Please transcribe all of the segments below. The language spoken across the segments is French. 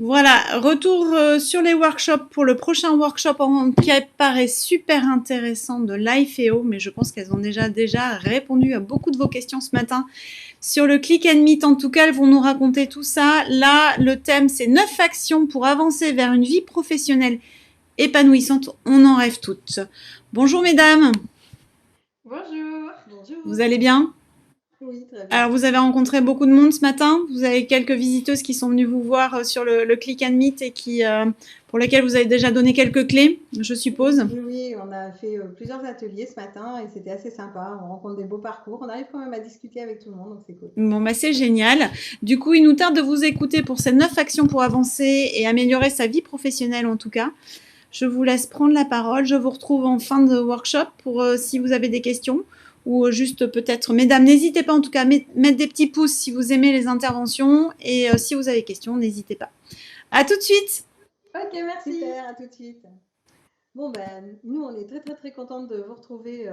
Voilà, retour sur les workshops pour le prochain workshop qui paraît super intéressant de Lifeo, mais je pense qu'elles ont déjà répondu à beaucoup de vos questions ce matin sur le Click and Meet. En tout cas, elles vont nous raconter tout ça. Là, le thème, c'est 9 actions pour avancer vers une vie professionnelle épanouissante. On en rêve toutes. Bonjour mesdames. Bonjour. Vous allez bien? Oui, très bien. Alors, vous avez rencontré beaucoup de monde ce matin. Vous avez quelques visiteuses qui sont venues vous voir sur le Click and Meet et pour lesquelles vous avez déjà donné quelques clés, je suppose. Oui, on a fait plusieurs ateliers ce matin et c'était assez sympa. On rencontre des beaux parcours. On arrive quand même à discuter avec tout le monde, donc c'est cool. Bon, bah, c'est génial. Du coup, il nous tarde de vous écouter pour ces 9 actions pour avancer et améliorer sa vie professionnelle en tout cas. Je vous laisse prendre la parole. Je vous retrouve en fin de workshop pour si vous avez des questions ou juste peut-être, mesdames, n'hésitez pas en tout cas à mettre des petits pouces si vous aimez les interventions et si vous avez des questions, n'hésitez pas. À tout de suite. Ok, merci. Super, à tout de suite. Bon, ben, nous, on est très, très, très contentes de vous retrouver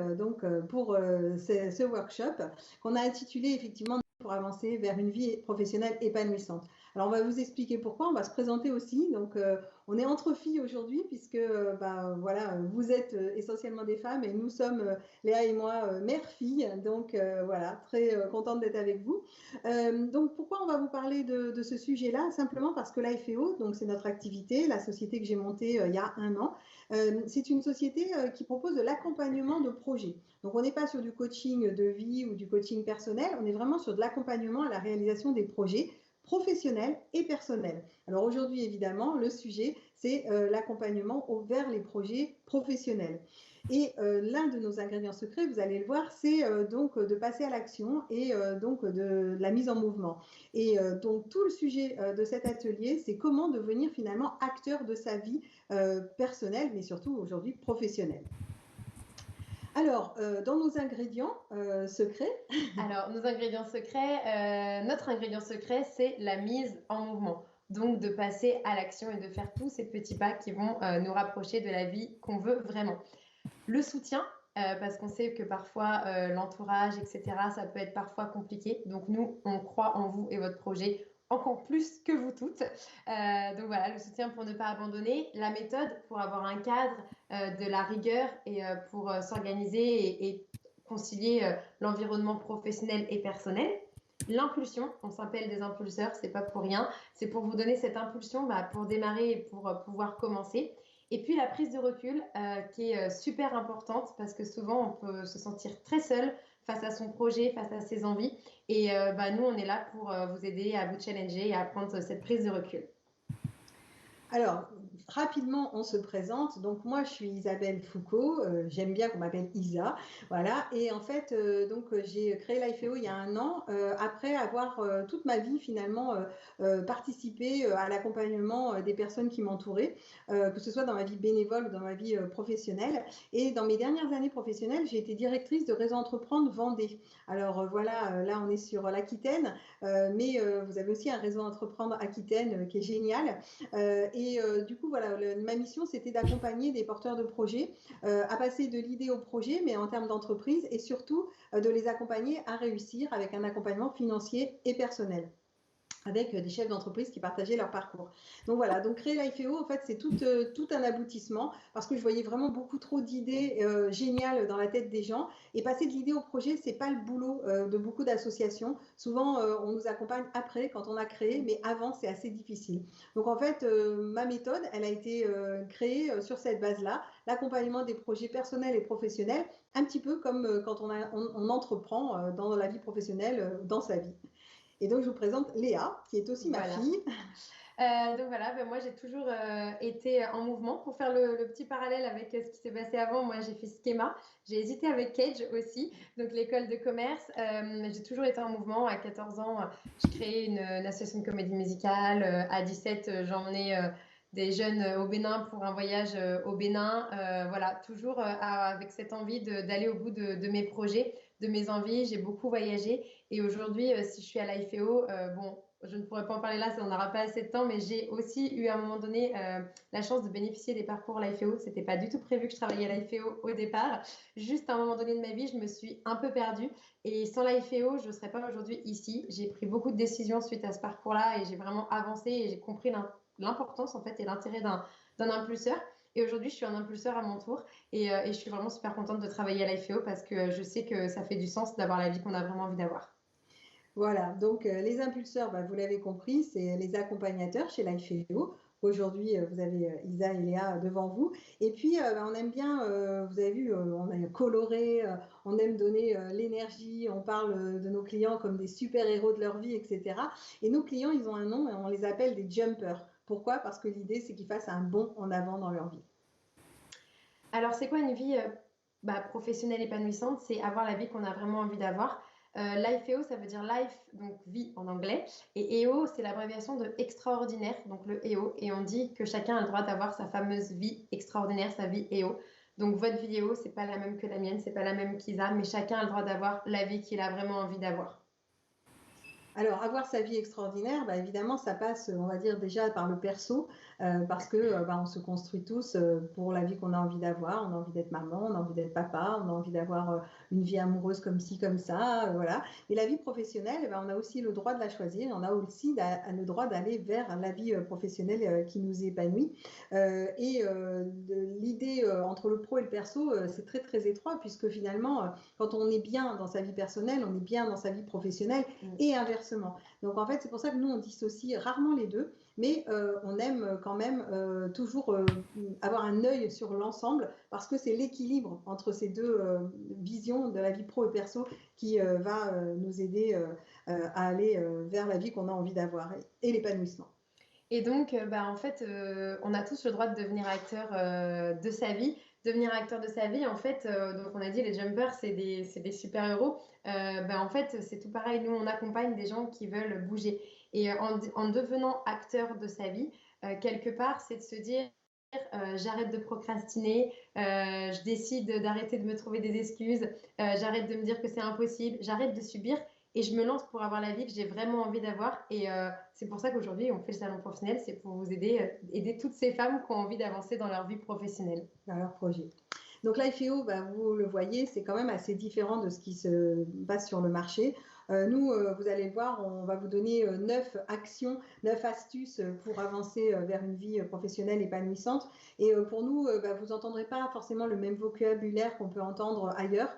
pour ce workshop qu'on a intitulé effectivement pour avancer vers une vie professionnelle épanouissante. Alors, on va vous expliquer pourquoi, on va se présenter aussi. Donc, on est entre filles aujourd'hui puisque voilà, vous êtes essentiellement des femmes et nous sommes, Léa et moi, mères-filles. Donc, voilà, très contente d'être avec vous. Donc, pourquoi on va vous parler de ce sujet-là? Simplement parce que l'AFEO, donc c'est notre activité, la société que j'ai montée il y a un an, c'est une société qui propose de l'accompagnement de projets. Donc, on n'est pas sur du coaching de vie ou du coaching personnel, on est vraiment sur de l'accompagnement à la réalisation des projets professionnels et personnels. Alors aujourd'hui, évidemment, le sujet, c'est l'accompagnement vers les projets professionnels. Et l'un de nos ingrédients secrets, vous allez le voir, c'est donc de passer à l'action et donc de la mise en mouvement. Et donc tout le sujet de cet atelier, c'est comment devenir finalement acteur de sa vie personnelle, mais surtout aujourd'hui professionnelle. Alors, dans nos ingrédients secrets. Alors, nos ingrédients secrets, notre ingrédient secret, c'est la mise en mouvement. Donc, de passer à l'action et de faire tous ces petits pas qui vont nous rapprocher de la vie qu'on veut vraiment. Le soutien, parce qu'on sait que parfois l'entourage, etc., ça peut être parfois compliqué. Donc, nous, on croit en vous et votre projet encore plus que vous toutes. Donc voilà, le soutien pour ne pas abandonner, la méthode pour avoir un cadre, de la rigueur et pour s'organiser et concilier l'environnement professionnel et personnel. L'impulsion, on s'appelle des impulseurs, c'est pas pour rien. C'est pour vous donner cette impulsion pour démarrer et pour pouvoir commencer. Et puis la prise de recul qui est super importante parce que souvent on peut se sentir très seul face à son projet, face à ses envies. Et nous, on est là pour vous aider à vous challenger et à prendre cette prise de recul. Alors, rapidement, on se présente. Donc, moi, je suis Isabelle Foucault. J'aime bien qu'on m'appelle Isa. Voilà. Et en fait, j'ai créé l'IFEO il y a un an, après avoir toute ma vie, finalement, participé à l'accompagnement des personnes qui m'entouraient, que ce soit dans ma vie bénévole ou dans ma vie professionnelle. Et dans mes dernières années professionnelles, j'ai été directrice de Réseau Entreprendre Vendée. Alors, voilà, là, on est sur l'Aquitaine, mais vous avez aussi un Réseau Entreprendre Aquitaine qui est génial. Du coup, voilà, ma mission, c'était d'accompagner des porteurs de projets à passer de l'idée au projet, mais en termes d'entreprise, et surtout de les accompagner à réussir avec un accompagnement financier et personnel, avec des chefs d'entreprise qui partageaient leur parcours. Donc voilà, donc créer l'IFEO, en fait, c'est tout un aboutissement parce que je voyais vraiment beaucoup trop d'idées géniales dans la tête des gens. Et passer de l'idée au projet, c'est pas le boulot de beaucoup d'associations. Souvent, on nous accompagne après, quand on a créé, mais avant, c'est assez difficile. Donc en fait, ma méthode, elle a été créée sur cette base-là, l'accompagnement des projets personnels et professionnels, un petit peu comme quand on entreprend dans la vie professionnelle, dans sa vie. Et donc, je vous présente Léa, qui est aussi ma fille. Donc voilà, moi j'ai toujours été en mouvement. Pour faire le petit parallèle avec ce qui s'est passé avant, moi j'ai fait Schema, j'ai hésité avec Cage aussi, donc l'école de commerce. J'ai toujours été en mouvement. À 14 ans, je créais une association de comédie musicale. À 17, j'emmenais des jeunes au Bénin pour un voyage au Bénin. Voilà, toujours avec cette envie d'aller au bout de mes projets, de mes envies. J'ai beaucoup voyagé et aujourd'hui, si je suis à l'IFEO, je ne pourrais pas en parler là, on n'aura pas assez de temps, mais j'ai aussi eu à un moment donné la chance de bénéficier des parcours l'IFEO. Ce n'était pas du tout prévu que je travaillais à l'IFEO au départ. Juste à un moment donné de ma vie, je me suis un peu perdue. Et sans l'IFEO, je ne serais pas aujourd'hui ici. J'ai pris beaucoup de décisions suite à ce parcours-là et j'ai vraiment avancé et j'ai compris l'importance en fait et l'intérêt d'un impulseur. Et aujourd'hui, je suis un impulseur à mon tour et je suis vraiment super contente de travailler à l'IFEO parce que je sais que ça fait du sens d'avoir la vie qu'on a vraiment envie d'avoir. Voilà, donc les impulseurs, bah, vous l'avez compris, c'est les accompagnateurs chez l'IFEO. Aujourd'hui, vous avez Isa et Léa devant vous. Et puis, bah, on aime bien, vous avez vu, on a coloré, on aime donner l'énergie, on parle de nos clients comme des super-héros de leur vie, etc. Et nos clients, ils ont un nom et on les appelle des jumpers. Pourquoi? Parce que l'idée, c'est qu'ils fassent un bond en avant dans leur vie. Alors, c'est quoi une vie professionnelle épanouissante? C'est avoir la vie qu'on a vraiment envie d'avoir. LifeEO, ça veut dire life, donc vie en anglais. Et EO, c'est l'abréviation de extraordinaire, donc le EO. Et on dit que chacun a le droit d'avoir sa fameuse vie extraordinaire, sa vie EO. Donc votre vie EO, c'est pas la même que la mienne, c'est pas la même qu'Isa, mais chacun a le droit d'avoir la vie qu'il a vraiment envie d'avoir. Alors, avoir sa vie extraordinaire, bah, évidemment, ça passe, on va dire, déjà par le perso, parce que bah, on se construit tous pour la vie qu'on a envie d'avoir. On a envie d'être maman, on a envie d'être papa, on a envie d'avoir une vie amoureuse comme ci, comme ça, voilà. Et la vie professionnelle, eh ben, on a aussi le droit de la choisir. On a aussi le droit d'aller vers la vie professionnelle qui nous épanouit. L'idée entre le pro et le perso, c'est très, très étroit, puisque finalement, quand on est bien dans sa vie personnelle, on est bien dans sa vie professionnelle et inversement. Donc en fait, c'est pour ça que nous, on dissocie rarement les deux, mais on aime quand même toujours avoir un œil sur l'ensemble parce que c'est l'équilibre entre ces deux visions de la vie pro et perso qui va nous aider à aller vers la vie qu'on a envie d'avoir et l'épanouissement. Et donc, en fait, on a tous le droit de devenir acteur de sa vie. Devenir acteur de sa vie, en fait, donc on a dit les jumpers, c'est des super-héros. En fait, c'est tout pareil. Nous, on accompagne des gens qui veulent bouger. Et en devenant acteur de sa vie, quelque part, c'est de se dire, j'arrête de procrastiner, je décide d'arrêter de me trouver des excuses, j'arrête de me dire que c'est impossible, j'arrête de subir et je me lance pour avoir la vie que j'ai vraiment envie d'avoir. Et c'est pour ça qu'aujourd'hui, on fait le salon professionnel, c'est pour vous aider, aider toutes ces femmes qui ont envie d'avancer dans leur vie professionnelle. Dans leur projet. Donc l'IFEO, bah, vous le voyez, c'est quand même assez différent de ce qui se passe sur le marché. Nous, vous allez le voir, on va vous donner 9 actions, 9 astuces pour avancer vers une vie professionnelle épanouissante. Et pour nous, bah, vous n'entendrez pas forcément le même vocabulaire qu'on peut entendre ailleurs,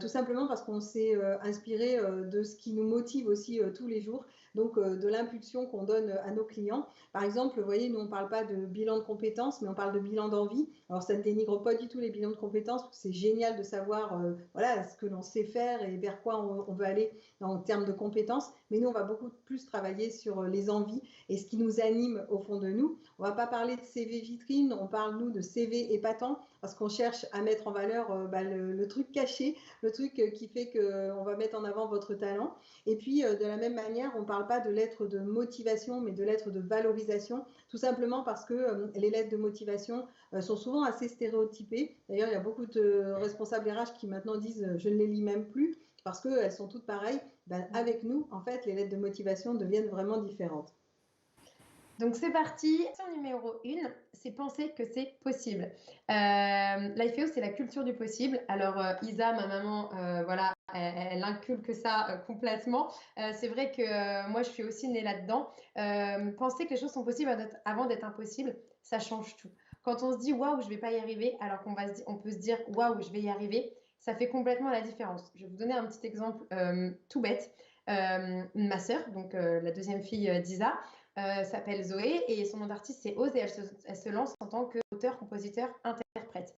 tout simplement parce qu'on s'est inspiré de ce qui nous motive aussi tous les jours, donc de l'impulsion qu'on donne à nos clients. Par exemple, vous voyez, nous, on ne parle pas de bilan de compétences, mais on parle de bilan d'envie. Alors, ça ne dénigre pas du tout les bilans de compétences, parce que c'est génial de savoir voilà, ce que l'on sait faire et vers quoi on veut aller en termes de compétences. Mais nous, on va beaucoup plus travailler sur les envies et ce qui nous anime au fond de nous. On ne va pas parler de CV vitrine, on parle, nous, de CV épatant, parce qu'on cherche à mettre en valeur le truc caché, le truc qui fait qu'on va mettre en avant votre talent. Et puis, de la même manière, on ne parle pas de lettres de motivation, mais de lettres de valorisation, tout simplement parce que les lettres de motivation sont souvent assez stéréotypées. D'ailleurs, il y a beaucoup de responsables RH qui maintenant disent je ne les lis même plus parce qu'elles sont toutes pareilles. Ben, avec nous, en fait, les lettres de motivation deviennent vraiment différentes. Donc c'est parti. Action numéro 1, c'est penser que c'est possible. L'IFEO, c'est la culture du possible. Alors Isa, ma maman, voilà, elle inculque ça complètement. C'est vrai que moi, je suis aussi née là-dedans. Penser que les choses sont possibles avant d'être impossibles, ça change tout. Quand on se dit waouh, je vais pas y arriver, alors on peut se dire waouh, je vais y arriver, ça fait complètement la différence. Je vais vous donner un petit exemple tout bête. Ma sœur, donc la deuxième fille d'Isa, s'appelle Zoé et son nom d'artiste c'est Ose et elle se lance en tant qu'auteur, compositeur, interprète.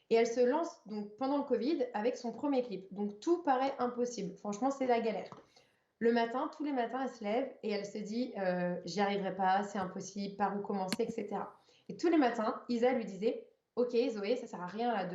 Et elle se lance donc pendant le Covid avec son premier clip. Donc tout paraît impossible. Franchement, c'est la galère. Le matin, tous les matins, elle se lève et elle se dit j'y arriverai pas, c'est impossible, par où commencer, etc. Et tous les matins, Isa lui disait ok Zoé, ça sert à rien là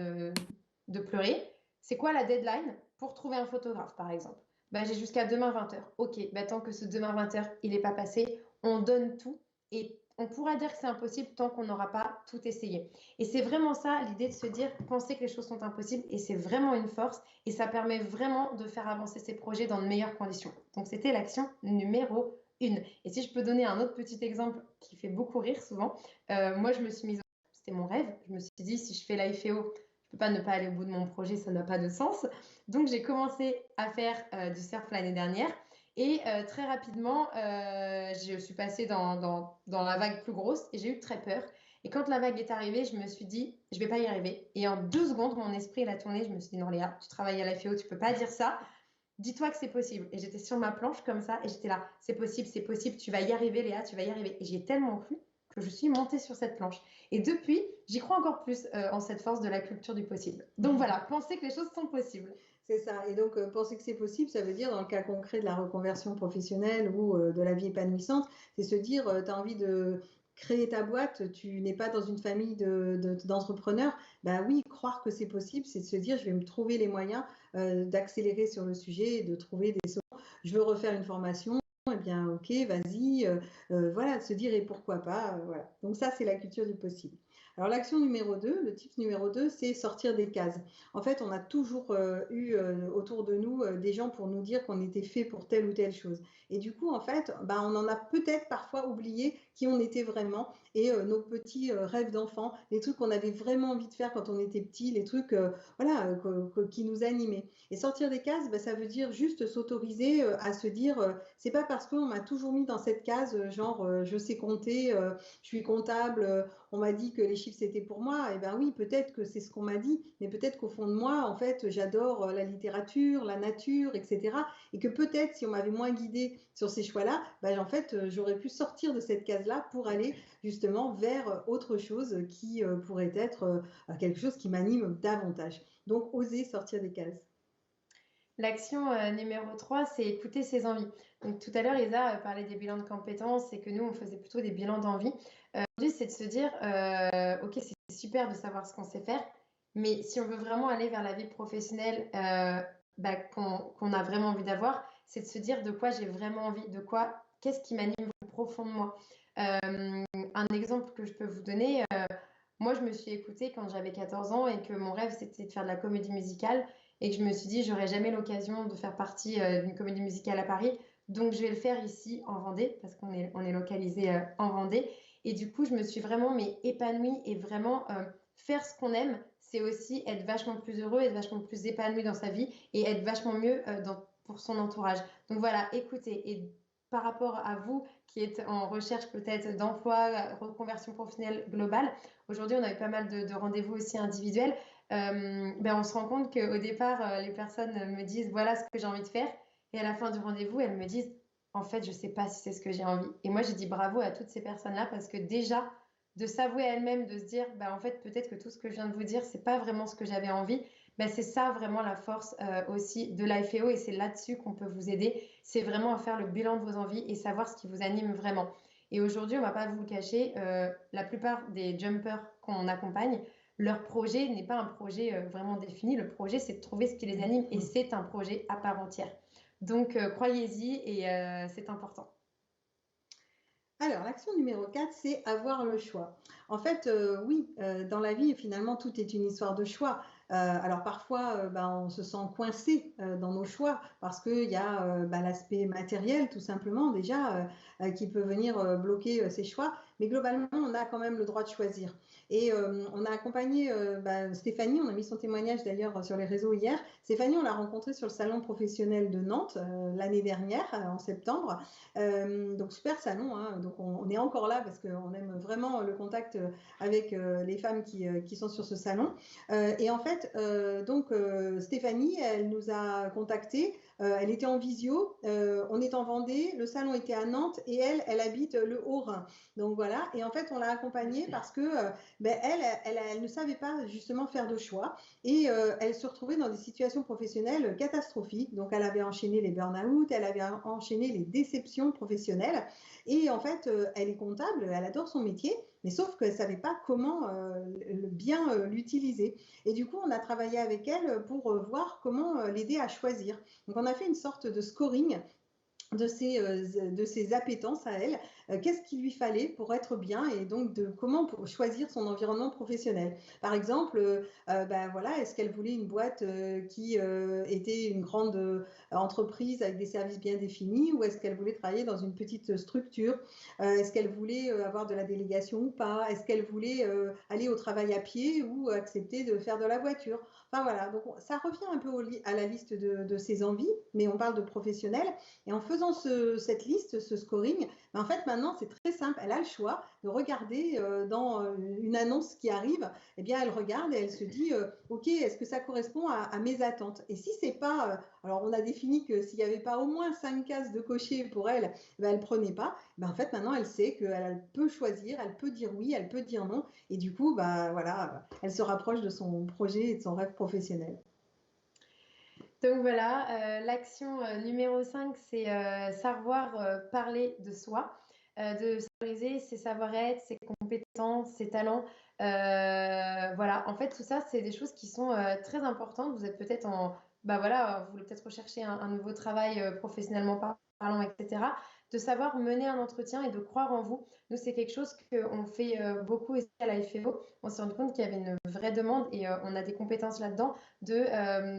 de pleurer. C'est quoi la deadline pour trouver un photographe par exemple? Bah, j'ai jusqu'à demain 20h. Ok, bah, tant que ce demain 20h, il n'est pas passé, on donne tout et on pourra dire que c'est impossible tant qu'on n'aura pas tout essayé. Et c'est vraiment ça l'idée de se dire, penser que les choses sont impossibles et c'est vraiment une force et ça permet vraiment de faire avancer ses projets dans de meilleures conditions. Donc c'était l'action numéro 1. Et si je peux donner un autre petit exemple qui fait beaucoup rire souvent, moi je me suis mise, c'était mon rêve, je me suis dit si je fais l'IFEO, je peux pas ne pas aller au bout de mon projet, ça n'a pas de sens. Donc j'ai commencé à faire du surf l'année dernière. Et très rapidement, je suis passée dans la vague plus grosse et j'ai eu très peur. Et quand la vague est arrivée, je me suis dit, je vais pas y arriver. Et en 2 secondes, mon esprit il a tourné. Je me suis dit, non Léa, tu travailles à la FEO, tu peux pas dire ça. Dis-toi que c'est possible. Et j'étais sur ma planche comme ça et j'étais là, c'est possible, tu vas y arriver Léa, tu vas y arriver. Et j'y ai tellement cru que je suis montée sur cette planche. Et depuis, j'y crois encore plus en cette force de la culture du possible. Donc voilà, pensez que les choses sont possibles. C'est ça. Et donc, penser que c'est possible, ça veut dire, dans le cas concret de la reconversion professionnelle ou de la vie épanouissante, c'est se dire, tu as envie de créer ta boîte, tu n'es pas dans une famille d'entrepreneurs. Ben oui, croire que c'est possible, c'est de se dire, je vais me trouver les moyens d'accélérer sur le sujet et de trouver des solutions. Je veux refaire une formation. Eh bien, ok, vas-y, voilà, de se dire et pourquoi pas, voilà. Donc ça, c'est la culture du possible. Alors l'action numéro 2, le tip numéro 2, c'est sortir des cases. En fait, on a toujours eu autour de nous des gens pour nous dire qu'on était fait pour telle ou telle chose. Et du coup, en fait, bah, on en a peut-être parfois oublié qui on était vraiment et nos petits rêves d'enfant, les trucs qu'on avait vraiment envie de faire quand on était petit, les trucs voilà, qui nous animaient. Et sortir des cases, bah, ça veut dire juste s'autoriser à se dire, c'est pas parce qu'on m'a toujours mis dans cette case, genre je sais compter, je suis comptable, on m'a dit que les chiffres c'était pour moi. Et ben oui, peut-être que c'est ce qu'on m'a dit, mais peut-être qu'au fond de moi, en fait, j'adore la littérature, la nature, etc. Et que peut-être si on m'avait moins guidée sur ces choix-là, ben, en fait, j'aurais pu sortir de cette case-là pour aller justement vers autre chose qui pourrait être quelque chose qui m'anime davantage. Donc, oser sortir des cases. L'action numéro 3, c'est écouter ses envies. Donc, tout à l'heure, Isa parlait des bilans de compétences et que nous, on faisait plutôt des bilans d'envie. Aujourd'hui, c'est de se dire, OK, c'est super de savoir ce qu'on sait faire, mais si on veut vraiment aller vers la vie professionnelle bah, qu'on a vraiment envie d'avoir, c'est de se dire de quoi j'ai vraiment envie, de quoi, qu'est-ce qui m'anime au profond de moi. Un exemple que je peux vous donner, moi, je me suis écoutée quand j'avais 14 ans et que mon rêve, c'était de faire de la comédie musicale et que je me suis dit, j'aurais jamais l'occasion de faire partie d'une comédie musicale à Paris. Donc, je vais le faire ici en Vendée parce qu'on est localisé en Vendée. Et du coup, je me suis vraiment mais, épanouie et vraiment faire ce qu'on aime, c'est aussi être vachement plus heureux, être vachement plus épanoui dans sa vie et être vachement mieux pour son entourage. Donc voilà, écoutez, et par rapport à vous qui êtes en recherche peut-être d'emploi, reconversion professionnelle globale, aujourd'hui on a eu pas mal de rendez-vous aussi individuels. Ben, on se rend compte qu'au départ, les personnes me disent voilà ce que j'ai envie de faire. Et à la fin du rendez-vous, elles me disent en fait, je ne sais pas si c'est ce que j'ai envie. Et moi, j'ai dit bravo à toutes ces personnes-là parce que déjà, de s'avouer à elles-mêmes, de se dire bah, en fait, peut-être que tout ce que je viens de vous dire, c'est pas vraiment ce que j'avais envie. Ben, c'est ça vraiment la force aussi de l'IFEO et c'est là-dessus qu'on peut vous aider. C'est vraiment à faire le bilan de vos envies et savoir ce qui vous anime vraiment. Et aujourd'hui, on ne va pas vous le cacher, la plupart des jumpers qu'on accompagne, leur projet n'est pas un projet vraiment défini. Le projet, c'est de trouver ce qui les anime et c'est un projet à part entière. Donc, croyez-y et c'est important. Alors, l'action numéro 4, c'est avoir le choix. En fait, oui, dans la vie, finalement, tout est une histoire de choix. Alors parfois, ben, on se sent coincé dans nos choix parce qu'il y a ben, l'aspect matériel, tout simplement, déjà, qui peut venir bloquer ces choix. Mais globalement, on a quand même le droit de choisir. Et on a accompagné ben, Stéphanie, on a mis son témoignage d'ailleurs sur les réseaux hier. Stéphanie, on l'a rencontrée sur le salon professionnel de Nantes l'année dernière, en septembre. Donc super salon, hein. Donc on est encore là parce qu'on aime vraiment le contact avec les femmes qui sont sur ce salon. Et en fait, donc Stéphanie, elle nous a contactés. Elle était en visio. On est en Vendée. Le salon était à Nantes et elle habite le Haut-Rhin. Donc voilà. Et en fait, on l'a accompagnée parce que ben, elle ne savait pas justement faire de choix et elle se retrouvait dans des situations professionnelles catastrophiques. Donc elle avait enchaîné les burn-out, elle avait enchaîné les déceptions professionnelles. Et en fait, elle est comptable, elle adore son métier, mais sauf qu'elle ne savait pas comment bien l'utiliser. Et du coup, on a travaillé avec elle pour voir comment l'aider à choisir. Donc, on a fait une sorte de scoring de ses appétences à elle, qu'est-ce qu'il lui fallait pour être bien et donc de comment pour choisir son environnement professionnel. Par exemple, ben voilà, est-ce qu'elle voulait une boîte qui était une grande entreprise avec des services bien définis ou est-ce qu'elle voulait travailler dans une petite structure? Est-ce qu'elle voulait avoir de la délégation ou pas? Est-ce qu'elle voulait aller au travail à pied ou accepter de faire de la voiture? Enfin voilà, donc ça revient un peu à la liste de ses envies, mais on parle de professionnels. Et en faisant cette liste, ce scoring, ben en fait maintenant c'est très simple. Elle a le choix de regarder dans une annonce qui arrive. Eh bien elle regarde et elle se dit ok, est-ce que ça correspond à mes attentes? Et si c'est pas, alors on a défini que s'il n'y avait pas au moins 5 cases de cocher pour elle, ben elle prenait pas. Ben en fait maintenant elle sait qu'elle peut choisir, elle peut dire oui, elle peut dire non. Et du coup, bah, voilà, elle se rapproche de son projet et de son rêve professionnel. Donc voilà, l'action numéro 5, c'est savoir parler de soi, de valoriser ses savoir-être, ses compétences, ses talents. Voilà, en fait, tout ça, c'est des choses qui sont très importantes. Vous êtes peut-être bah voilà, vous voulez peut-être rechercher un nouveau travail professionnellement parlant, etc. De savoir mener un entretien et de croire en vous. Nous, c'est quelque chose qu'on fait beaucoup ici à la FEO. On s'est rendu compte qu'il y avait une vraie demande et on a des compétences là-dedans de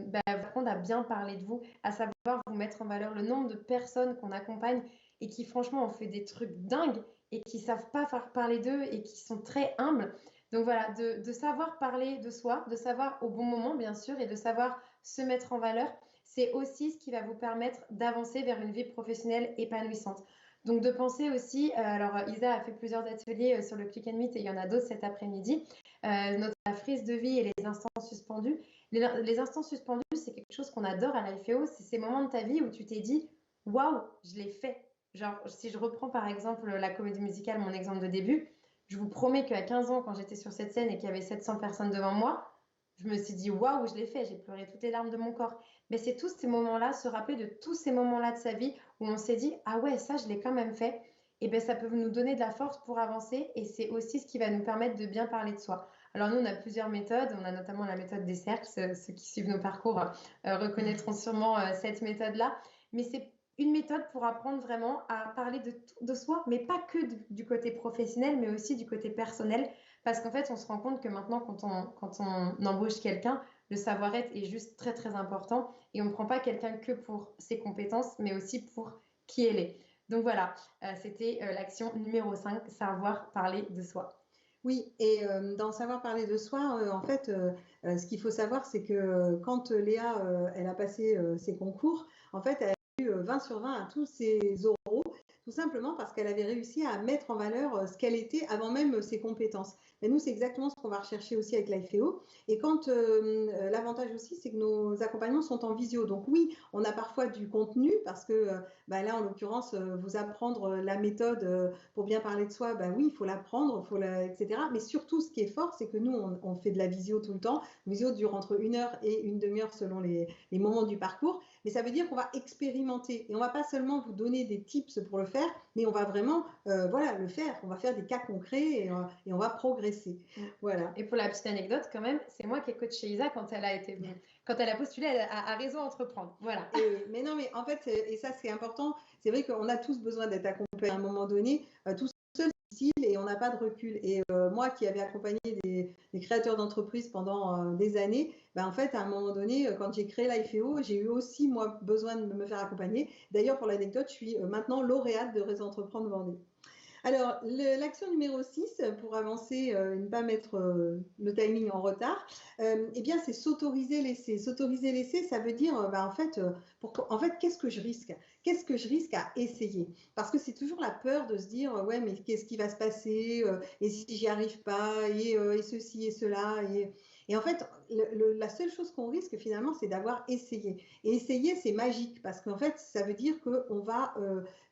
bah, apprendre à bien parler de vous, à savoir vous mettre en valeur le nombre de personnes qu'on accompagne et qui franchement ont fait des trucs dingues et qui savent pas faire parler d'eux et qui sont très humbles. Donc voilà, de savoir parler de soi, de savoir au bon moment bien sûr et de savoir se mettre en valeur, c'est aussi ce qui va vous permettre d'avancer vers une vie professionnelle épanouissante. Donc de penser aussi, alors Isa a fait plusieurs ateliers sur le Click and Meet et il y en a d'autres cet après-midi, notre la frise de vie et les instants suspendus. Les instants suspendus, c'est quelque chose qu'on adore à l'IFEO. C'est ces moments de ta vie où tu t'es dit waouh, je l'ai fait. Genre, si je reprends par exemple la comédie musicale, mon exemple de début, je vous promets qu'à 15 ans, quand j'étais sur cette scène et qu'il y avait 700 personnes devant moi, je me suis dit waouh, je l'ai fait. J'ai pleuré toutes les larmes de mon corps. Mais c'est tous ces moments-là, se rappeler de tous ces moments-là de sa vie où on s'est dit ah ouais, ça, je l'ai quand même fait. Et bien, ça peut nous donner de la force pour avancer et c'est aussi ce qui va nous permettre de bien parler de soi. Alors nous, on a plusieurs méthodes. On a notamment la méthode des cercles. Ceux qui suivent nos parcours reconnaîtront sûrement cette méthode-là. Mais c'est une méthode pour apprendre vraiment à parler de soi, mais pas que du côté professionnel, mais aussi du côté personnel. Parce qu'en fait, on se rend compte que maintenant, quand on embauche quelqu'un, le savoir-être est juste très, très important. Et on ne prend pas quelqu'un que pour ses compétences, mais aussi pour qui elle est. Donc voilà, c'était l'action numéro 5, savoir parler de soi. Oui, et dans savoir parler de soi, en fait, ce qu'il faut savoir, c'est que quand Léa, elle a passé ses concours, en fait, elle a eu 20 sur 20 à tous ses oraux, tout simplement parce qu'elle avait réussi à mettre en valeur ce qu'elle était avant même ses compétences. Et nous, c'est exactement ce qu'on va rechercher aussi avec l'IFEO. Et quand l'avantage aussi, c'est que nos accompagnements sont en visio. Donc oui, on a parfois du contenu parce que bah là, en l'occurrence, vous apprendre la méthode pour bien parler de soi, ben oui, il faut l'apprendre, etc. Mais surtout, ce qui est fort, c'est que nous, on fait de la visio tout le temps. Visio dure entre 1 heure et une demi-heure selon les moments du parcours. Mais ça veut dire qu'on va expérimenter. Et on ne va pas seulement vous donner des tips pour le faire, mais on va vraiment voilà, le faire. On va faire des cas concrets et on va progresser. Voilà. Et pour la petite anecdote, quand même, c'est moi qui ai coaché Isa quand elle a postulé à Réseau Entreprendre. Voilà. Mais non, mais en fait, et ça c'est important, c'est vrai qu'on a tous besoin d'être accompagnés à un moment donné, tout seul c'est difficile et on n'a pas de recul. Et moi qui avais accompagné des créateurs d'entreprises pendant des années, ben, en fait, à un moment donné, quand j'ai créé l'IFEO, j'ai eu aussi, moi, besoin de me faire accompagner. D'ailleurs, pour l'anecdote, je suis maintenant lauréate de Réseau Entreprendre Vendée. Alors, l'action numéro 6, pour avancer et ne pas mettre le timing en retard, eh bien, c'est s'autoriser laisser. S'autoriser laisser, ça veut dire, en fait, qu'est-ce que je risque? Qu'est-ce que je risque à essayer? Parce que c'est toujours la peur de se dire, ouais, mais qu'est-ce qui va se passer? Et si j'y arrive pas? Et ceci et cela. Et en fait, la seule chose qu'on risque finalement, c'est d'avoir essayé. Et essayer, c'est magique parce qu'en fait, ça veut dire qu'on va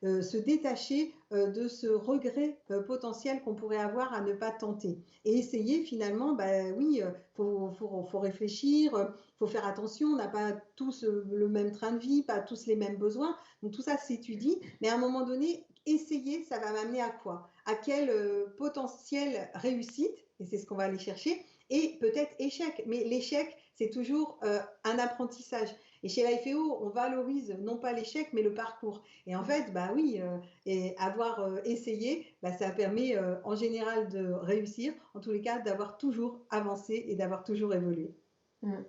se détacher de ce regret potentiel qu'on pourrait avoir à ne pas tenter. Et essayer finalement, bah oui, faut réfléchir, faut faire attention, on n'a pas tous le même train de vie, pas tous les mêmes besoins, donc tout ça s'étudie, mais à un moment donné, essayer, ça va m'amener à quoi? À quel potentiel réussite, et c'est ce qu'on va aller chercher, et peut-être échec, mais l'échec, c'est toujours un apprentissage. Et chez l'IFEO, on valorise non pas l'échec, mais le parcours. Et en fait, bah oui, et avoir essayé, bah, ça permet en général de réussir, en tous les cas, d'avoir toujours avancé et d'avoir toujours évolué. Mm.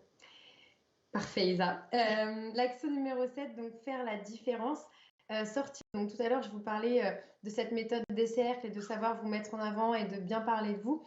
Parfait, Isa. L'action numéro 7, donc faire la différence. Sortir. Donc tout à l'heure, je vous parlais de cette méthode des cercles et de savoir vous mettre en avant et de bien parler de vous.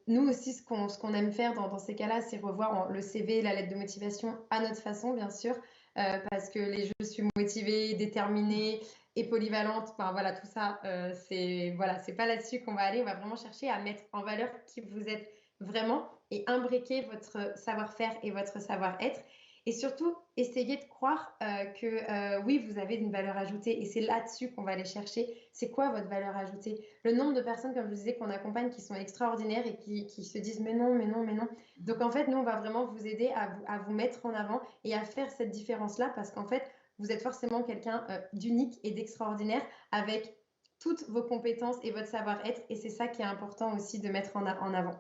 Nous aussi, ce qu'on aime faire dans ces cas-là, c'est revoir le CV, la lettre de motivation à notre façon, bien sûr, parce que les je suis motivée, déterminée et polyvalente, enfin voilà, tout ça, c'est pas là-dessus qu'on va aller. On va vraiment chercher à mettre en valeur qui vous êtes vraiment et imbriquer votre savoir-faire et votre savoir-être. Et surtout, essayez de croire que oui, vous avez une valeur ajoutée et c'est là-dessus qu'on va aller chercher. C'est quoi votre valeur ajoutée? Le nombre de personnes, comme je vous disais, qu'on accompagne qui sont extraordinaires et qui se disent mais non, mais non, mais non. Donc en fait, nous, on va vraiment vous aider à vous mettre en avant et à faire cette différence-là parce qu'en fait, vous êtes forcément quelqu'un d'unique et d'extraordinaire avec toutes vos compétences et votre savoir-être et c'est ça qui est important aussi de mettre en avant.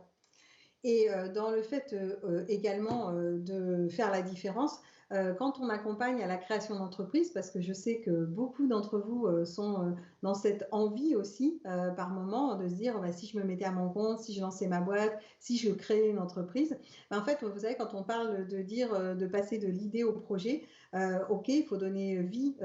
Et dans le fait également de faire la différence, quand on accompagne à la création d'entreprise, parce que je sais que beaucoup d'entre vous sont dans cette envie aussi par moment de se dire bah, si je me mettais à mon compte, si je lançais ma boîte, si je créais une entreprise, bah, en fait vous savez quand on parle de dire de passer de l'idée au projet, ok il faut donner vie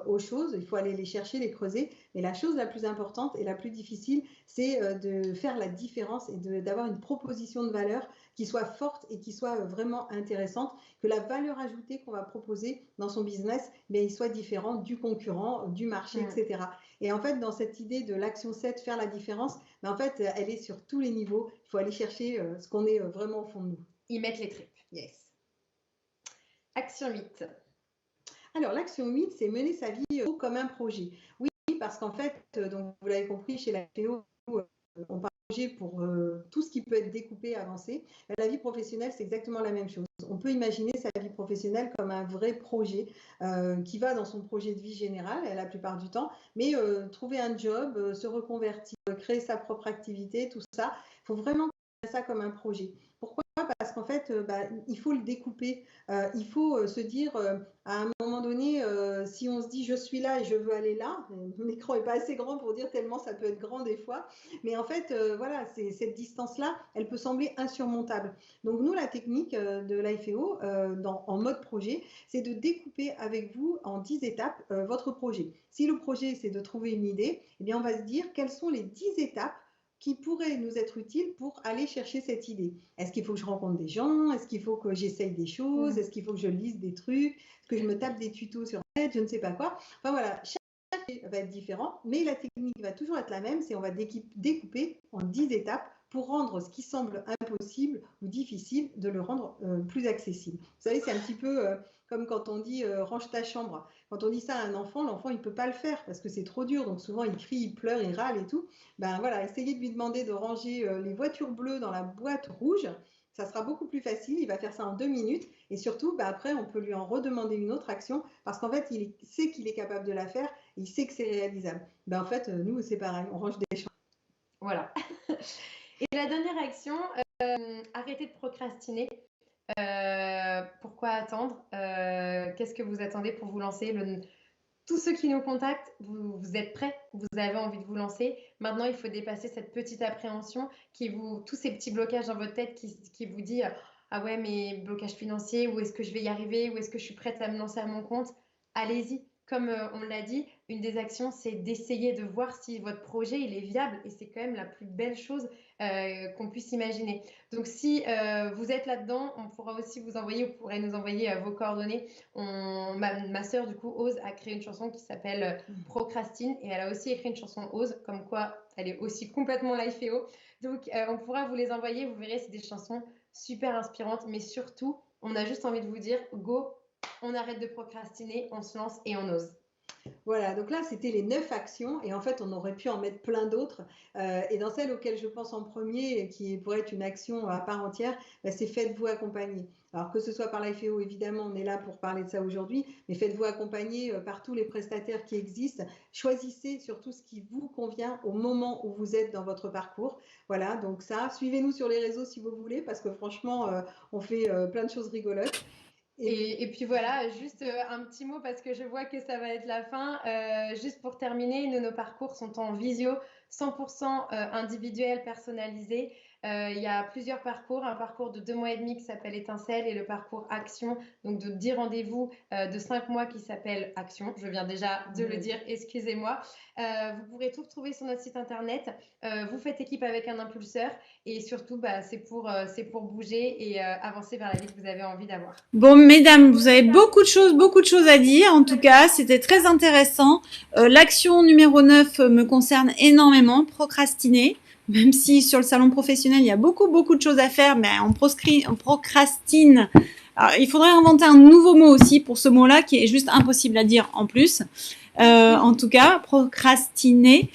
aux choses, il faut aller les chercher, les creuser, mais la chose la plus importante et la plus difficile c'est de faire la différence et d'avoir une proposition de valeur qui soit forte et qui soit vraiment intéressante, que la valeur ajoutée qu'on va proposer dans son business, mais il soit différent du concurrent, du marché, etc. Et en fait, dans cette idée de l'action 7, faire la différence, ben en fait, elle est sur tous les niveaux. Il faut aller chercher ce qu'on est vraiment au fond de nous. Y mettre les tripes. Yes. Action 8. Alors, l'action 8, c'est mener sa vie comme un projet. Oui, parce qu'en fait, donc, vous l'avez compris, chez la PO, on parle de projet pour tout ce qui peut être découpé, avancé. La vie professionnelle, c'est exactement la même chose. On peut imaginer sa vie professionnelle comme un vrai projet qui va dans son projet de vie général, la plupart du temps, mais trouver un job, se reconvertir, créer sa propre activité, tout ça, il faut vraiment ça comme un projet. Pourquoi? Parce qu'en fait, il faut le découper. Il faut se dire, à un moment donné, si on se dit je suis là et je veux aller là, l'écran n'est pas assez grand pour dire tellement ça peut être grand des fois, mais en fait, voilà, cette distance-là, elle peut sembler insurmontable. Donc nous, la technique de l'IFEO en mode projet, c'est de découper avec vous en 10 étapes votre projet. Si le projet, c'est de trouver une idée, eh bien, on va se dire quelles sont les 10 étapes qui pourraient nous être utiles pour aller chercher cette idée. Est-ce qu'il faut que je rencontre des gens? Est-ce qu'il faut que j'essaye des choses? Est-ce qu'il faut que je lise des trucs? Est-ce que je me tape des tutos sur Internet? Je ne sais pas quoi. Enfin voilà, chaque va être différent, mais la technique va toujours être la même, c'est on va découper en 10 étapes pour rendre ce qui semble impossible ou difficile, de le rendre plus accessible. Vous savez, c'est un petit peu comme quand on dit range ta chambre. Quand on dit ça à un enfant, l'enfant il ne peut pas le faire parce que c'est trop dur, donc souvent il crie, il pleure, il râle et tout. Ben voilà, essayez de lui demander de ranger les voitures bleues dans la boîte rouge, ça sera beaucoup plus facile, il va faire ça en 2 minutes et surtout ben après on peut lui en redemander une autre action parce qu'en fait il sait qu'il est capable de la faire et il sait que c'est réalisable. Ben en fait nous c'est pareil, on range des champs. Voilà. Et la dernière action, arrêtez de procrastiner. Pourquoi attendre? Qu'est-ce que vous attendez pour vous lancer? Tous ceux qui nous contactent, vous êtes prêts, vous avez envie de vous lancer. Maintenant, il faut dépasser cette petite appréhension tous ces petits blocages dans votre tête qui vous dit ah ouais, mais blocage financier, où est-ce que je vais y arriver, où est-ce que je suis prête à me lancer à mon compte? Allez-y. Comme on l'a dit, une des actions, c'est d'essayer de voir si votre projet il est viable et c'est quand même la plus belle chose qu'on puisse imaginer. Donc, si vous êtes là-dedans, on pourra aussi vous pourrez nous envoyer vos coordonnées. Ma sœur, du coup, Ose, a créé une chanson qui s'appelle Procrastine et elle a aussi écrit une chanson Ose, comme quoi elle est aussi complètement LifeEO. Donc, on pourra vous les envoyer. Vous verrez, c'est des chansons super inspirantes, mais surtout, on a juste envie de vous dire go, on arrête de procrastiner, on se lance et on ose. Voilà, donc là, c'était les 9 actions et en fait, on aurait pu en mettre plein d'autres. Et dans celle auquel je pense en premier, qui pourrait être une action à part entière, bah, c'est faites-vous accompagner. Alors que ce soit par l'IFEO, évidemment, on est là pour parler de ça aujourd'hui, mais faites-vous accompagner par tous les prestataires qui existent. Choisissez surtout ce qui vous convient au moment où vous êtes dans votre parcours. Voilà, donc ça, suivez-nous sur les réseaux si vous voulez, parce que franchement, on fait plein de choses rigolotes. Et puis voilà, juste un petit mot parce que je vois que ça va être la fin. Juste pour terminer, nos parcours sont en visio, 100% individuel, personnalisé. Il y a plusieurs parcours, un parcours de 2 mois et demi qui s'appelle Étincelle et le parcours Action, donc de 10 rendez-vous de 5 mois qui s'appelle Action. Je viens déjà de le dire, excusez-moi. Vous pourrez tout retrouver sur notre site internet. Vous faites équipe avec un impulseur et surtout, bah, c'est pour bouger et avancer vers la vie que vous avez envie d'avoir. Bon, mesdames, vous avez beaucoup de choses à dire. En tout cas, c'était très intéressant. L'action numéro 9 me concerne énormément, procrastiner. Même si sur le salon professionnel, il y a beaucoup de choses à faire, mais on procrastine. Alors, il faudrait inventer un nouveau mot aussi pour ce mot-là qui est juste impossible à dire en plus. En tout cas, procrastiner.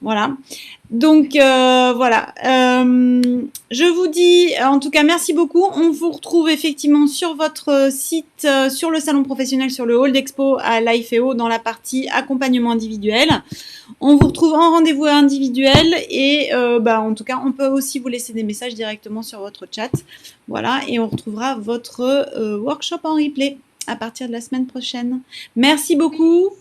Voilà. Donc voilà. Je vous dis, en tout cas, merci beaucoup. On vous retrouve effectivement sur votre site, sur le salon professionnel, sur le hall d'expo à l'IFEO dans la partie accompagnement individuel. On vous retrouve en rendez-vous individuel et en tout cas, on peut aussi vous laisser des messages directement sur votre chat. Voilà, et on retrouvera votre workshop en replay à partir de la semaine prochaine. Merci beaucoup.